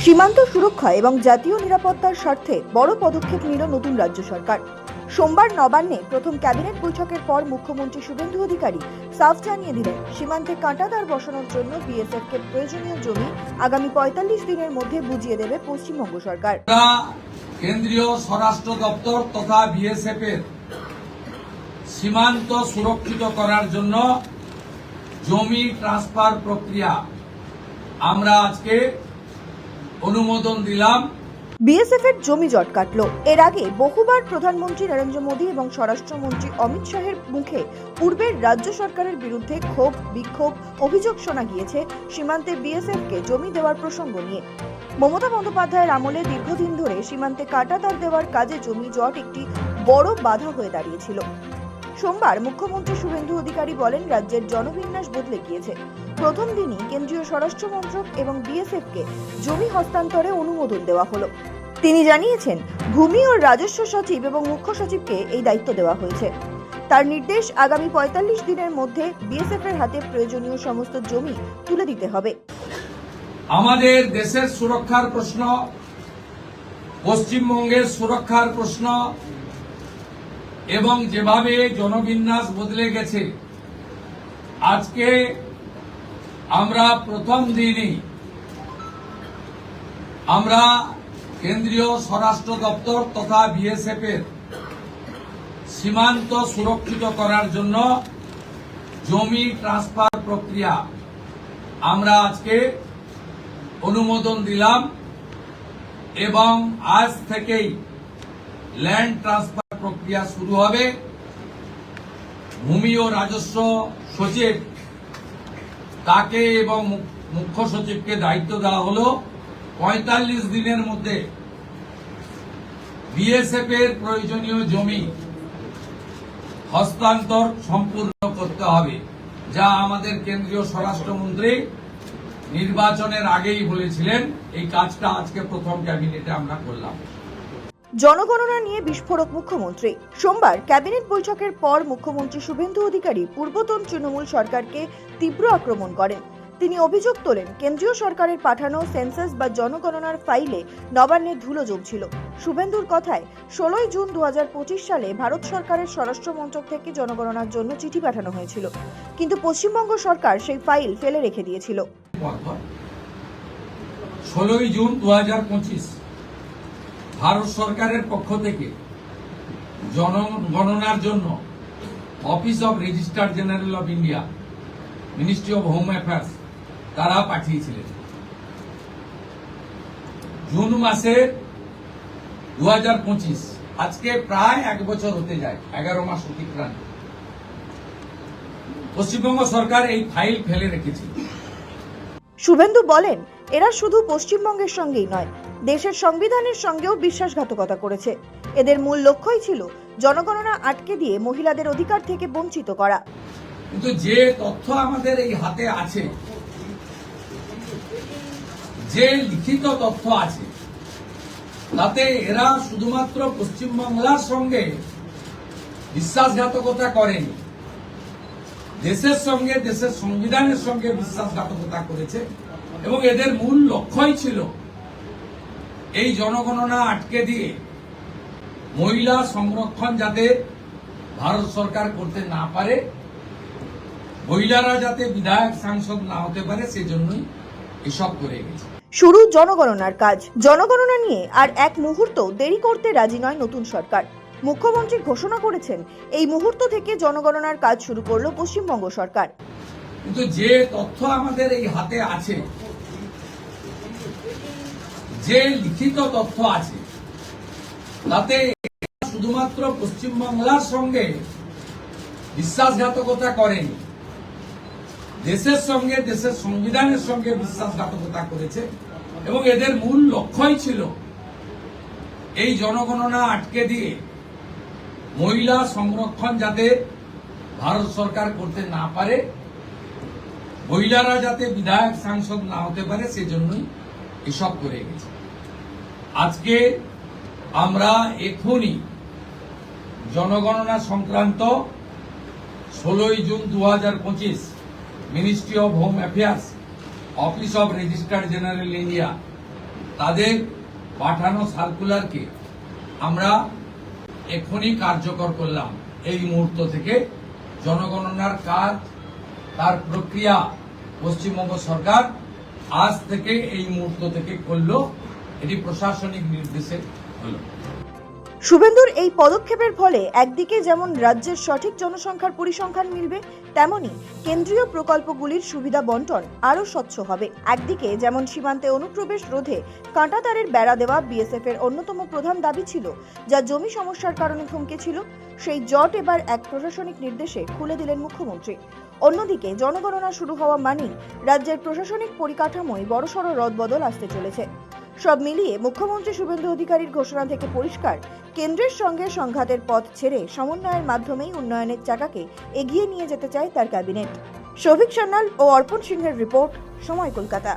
সীমান্ত সুরক্ষা এবং জাতীয় নিরাপত্তার স্বার্থে বড় পদক্ষেপ নিল নতুন রাজ্য সরকার। সোমবার নবান্নে প্রথম ক্যাবিনেট বৈঠকের পর মুখ্যমন্ত্রী শুভেন্দু অধিকারী সাফ জানিয়ে দিলেন, সীমান্তে কাঁটাতার বসানোর জন্য বিএসএফকে প্রয়োজনীয় জমি আগামী ৪৫ দিনের মধ্যে বুঝিয়ে দেবে পশ্চিমবঙ্গ সরকার। কেন্দ্রীয় স্বরাষ্ট্র দপ্তর তথা বিএসএফ এর সীমান্ত সুরক্ষিত করার জন্য জমি ট্রান্সফার প্রক্রিয়া আমরা আজকে অনুমোদন দিলাম। বিএসএফ এর জমি জট কাটলো। এর আগে বহুবার প্রধানমন্ত্রী নরেন্দ্র মোদী এবং স্বরাষ্ট্রমন্ত্রী অমিত শাহের মুখে পূর্বের রাজ্য সরকারের বিরুদ্ধে ক্ষোভ, বিক্ষোভ, অভিযোগ শোনা গিয়েছে সীমান্তে বিএসএফকে জমি দেওয়ার প্রসঙ্গ নিয়ে। মমতা বন্দ্যোপাধ্যায়ের আমলে দীর্ঘদিন ধরে সীমান্তে কাঁটাতার দেওয়ার কাজে জমি জট একটি বড় বাধা হয়ে দাঁড়িয়েছিল। সোমবার মুখ্যমন্ত্রী শুভেন্দু অধিকারী বলেন, রাজ্যের জনবিন্যাস বদলে গিয়েছে। প্রথম দিনই কেন্দ্রীয় স্বরাষ্ট্র মন্ত্রক এবং বিএসএফকে জমি হস্তান্তরে অনুমোদন দেওয়া হলো। তিনি জানিয়েছেন, ভূমি ও রাজস্ব সচিব এবং মুখ্য সচিবকে এই দায়িত্ব দেওয়া হয়েছে। তার নির্দেশ, আগামী ৪৫ দিনের মধ্যে বিএসএফ এর হাতে প্রয়োজনীয় সমস্ত জমি তুলে দিতে হবে। আমাদের দেশের সুরক্ষার প্রশ্ন, পশ্চিমবঙ্গের সুরক্ষার প্রশ্ন এবং যেভাবে জনবিন্যাস বদলে গেছে, আজকে আমরা প্রথম দিনই আমরা কেন্দ্রীয় স্বরাষ্ট্র দপ্তর তথা বিএসএফ এর সীমান্ত সুরক্ষিত করার জন্য জমি ট্রান্সফার প্রক্রিয়া আমরা আজকে অনুমোদন দিলাম এবং আজ থেকেই ল্যান্ড ট্রান্সফার প্রক্রিয়া শুরু হবে। ভূমি ও রাজস্ব সচিব তাকে এবং মুখ্য সচিবকে দায়িত্ব দেওয়া হলো ৪৫ দিনের মধ্যে বিএসএফ এর প্রয়োজনীয় জমি হস্তান্তর সম্পূর্ণ করতে হবে, যা আমাদের কেন্দ্রীয় স্বরাষ্ট্রমন্ত্রী নির্বাচনের আগেই বলেছিলেন। এই কাজটা আজকে প্রথম ক্যাবিনেটে আমরা করলাম। জনগণনা নিয়ে বিস্ফোরক মুখ্যমন্ত্রী। সোমবার ক্যাবিনেট বৈঠকের পর মুখ্যমন্ত্রী শুভেন্দু অধিকারী পূর্বতন তৃণমূল সরকারকে তীব্র আক্রমণ করেন। তিনি অভিযোগ তোলেন, কেন্দ্রীয় সরকারের পাঠানো সেন্সাস বা জনগণনার ফাইলে নবান্নে ধুলো জমছিল। শুভেন্দুর কথায়, ১৬ জুন ২০২৫ সালে ভারত সরকারের স্বরাষ্ট্র মন্ত্রক থেকে জনগণনার জন্য চিঠি পাঠানো হয়েছিল, কিন্তু পশ্চিমবঙ্গ সরকার সেই ফাইল ফেলে রেখে দিয়েছিল। ১৬ জুন ২০২৫ ভারত সরকারের পক্ষ থেকে জনগণনার জন্য office of registrar general of India, ministry of home affairs তারা পাঠিয়েছিলেন। জুন মাসে ২০২৫, আজকে প্রায় ১ বছর হতে যায়, ১১ মাস অতিক্রান্ত। পশ্চিমবঙ্গ সরকার এই ফাইল ফেলে রেখেছিল। শুভেন্দু বলেন, এরা শুধু পশ্চিমবঙ্গের সঙ্গেই নয়, দেশের সংবিধানের সঙ্গেও বিশ্বাসঘাতকতা করেছে। এদের মূল লক্ষ্যই ছিল জনগণনা আটকে দিয়ে মহিলাদের অধিকার থেকে বঞ্চিত করা। কিন্তু যে তথ্য আমাদের এই হাতে আছে, যে লিখিত তথ্য আছে, তাতে এরা শুধুমাত্র পশ্চিমবাংলার সঙ্গে বিশ্বাসঘাতকতা করেনি, দেশের সঙ্গে, দেশের সংবিধানের সঙ্গে বিশ্বাসঘাতকতা করেছে। এবং এদের মূল লক্ষ্যই ছিল এই জনগণনা আটকে দিয়ে মহিলা সংরক্ষণ যাতে ভারত সরকার করতে না পারে, মহিলারা যাতে বিধায়ক সাংসদ না হতে পারে, সেজন্যই এসব করে গেছে। শুরু জনগণনার কাজ। জনগণনা নিয়ে আর এক মুহূর্ত দেরি করতে রাজি নয় নতুন সরকার। মুখ্যমন্ত্রী ঘোষণা করেছেন, এই মুহূর্ত থেকে জনগণনার কাজ শুরু করলো পশ্চিমবঙ্গ সরকার। কিন্তু যে তথ্য আমাদের এই হাতে আছে, যে লিখিত তথ্য আছে, তাতে শুধুমাত্র পশ্চিমবাংলার সঙ্গে বিশ্বাসঘাতকতা করেনি, দেশের সঙ্গে, দেশের সংবিধানের সঙ্গে বিশ্বাসঘাতকতা করেছে। এবং এদের মূল লক্ষ্যই ছিল এই জনগণনা আটকে দিয়ে মহিলা সংরক্ষণ যাতে ভারত সরকার করতে না পারে, মহিলারা যাতে বিধায়ক সাংসদ না হতে পারে, সেজন্যই এসব করে গেছে। আজকে আমরা এখনই জনগণনা সংক্রান্ত ১৬ June ২০২৫ ministry of home affairs, office of registrar general India তাদের পাঠানো সার্কুলারকে আমরা এখনই কার্যকর করলাম। এই মুহূর্ত থেকে জনগণনার কাজ, তার প্রক্রিয়া পশ্চিমবঙ্গ সরকার আজ থেকে এই মুহূর্ত থেকে করলো। এটি প্রশাসনিক নির্দেশে হলো। শুভেন্দুর এই পদক্ষেপের ফলে একদিকে যেমন রাজ্যের সঠিক জনসংখ্যার পরিসংখ্যান মিলবে, তেমনি কেন্দ্রীয় প্রকল্পগুলির সুবিধা বন্টন আরও স্বচ্ছ হবে। একদিকে যেমন সীমান্তে অনুপ্রবেশ রোধে কাঁটাতারের বেড়া দেওয়া বিএসএফ এর অন্যতম প্রধান দাবি ছিল, যা জমি সমস্যার কারণে থমকে ছিল, সেই জট এবার এক প্রশাসনিক নির্দেশে খুলে দিলেন মুখ্যমন্ত্রী। অন্যদিকে জনগণনা শুরু হওয়া মানেই রাজ্যের প্রশাসনিক পরিকাঠামোয় বড়সড় রদবদল আসতে চলেছে। সব মিলিয়ে মুখ্যমন্ত্রী শুভেন্দু অধিকারীর ঘোষণা থেকে পরিষ্কার, কেন্দ্রের সঙ্গে সংঘাতের পথ ছেড়ে সমন্বয়ের মাধ্যমেই উন্নয়নের চাকাকে এগিয়ে নিয়ে যেতে চায় তার ক্যাবিনেট। শৌভিক সান্যাল ও অর্পণ সিংহের রিপোর্ট, সময় কলকাতা।